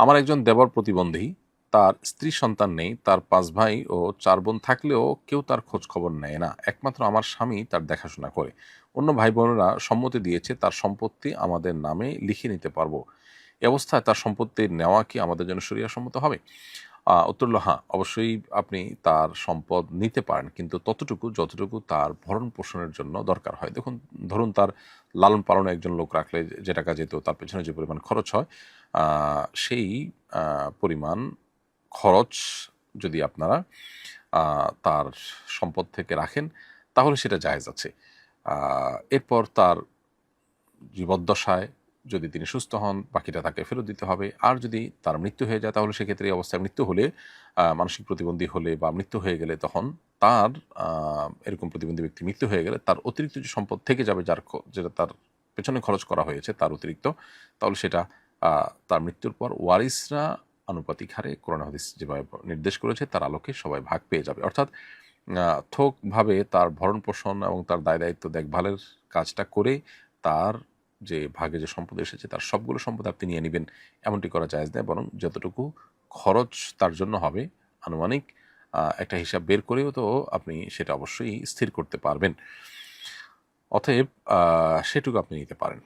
আমার একজন দেবর প্রতিবন্ধী, তার স্ত্রী সন্তান নেই, তার 5 ভাই ও 4 বোন থাকলেও কেউ তার খোঁজ খবর নেয় না। একমাত্র আমার স্বামী তার দেখাশোনা করে। অন্য ভাই বোনেরা সম্মতি দিয়েছে তার সম্পত্তি আমাদের নামে লিখে নিতে পারবো। এ অবস্থায় তার সম্পত্তি নেওয়া কি আমাদের জন্য শরিয়াসম্মত হবে? উত্তর হলো হ্যাঁ, অবশ্যই আপনি তার সম্পদ নিতে পারেন। কিন্তু ততটুকু যতটুকু তার ভরণ-পোষণের জন্য দরকার হয়। দেখুন, ধরুন তার লালন-পালনে একজন লোক রাখলে যে টাকা যেত, তার পেছনে যে পরিমাণ খরচ হয়, আ সেই আ পরিমাণ খরচ যদি আপনারা আ তার সম্পদ থেকে রাখেন, তাহলে সেটা জায়েজ আছে। আ এরপর তার জীবদ্দশায় যদি তিনি সুস্থ হন, বাকিটা তাকে ফেরত দিতে হবে। আর যদি তার মৃত্যু হয়ে যায়, তাহলে সেক্ষেত্রে এই অবস্থায় মৃত্যু হলে, মানসিক প্রতিবন্ধী হলে বা মৃত্যু হয়ে গেলে, তখন তার আ এরকম প্রতিবন্ধী ব্যক্তি মৃত্যু হয়ে গেলে তার অতিরিক্ত যে সম্পদ থেকে যাবে, যেটা তার পেছনে খরচ করা হয়েছে তার অতিরিক্ত, তাহলে সেটা তার মৃত্যুর পর ওয়ারিসরা আনুপাতিক হারে কোরআন হাদিস যেভাবে নির্দেশ করেছে তার আলোকে সবাই ভাগ পেয়ে যাবে। অর্থাৎ থোকভাবে তার ভরণ-পোষণ এবং তার দায়-দায়িত্ব দেখভালের কাজটা করে তার যে ভাগে যে সম্পদ এসেছে তার সবগুলো সম্পদ আপনি নিয়ে নিবেন, এমনটি করা জায়েজ নয়। বরং যতটুকু খরচ তার জন্য হবে, আনুমানিক একটা হিসাব বের করেও তো আপনি সেটা অবশ্যই স্থির করতে পারবেন। অতএব সেটুকু আপনি নিতে পারেন।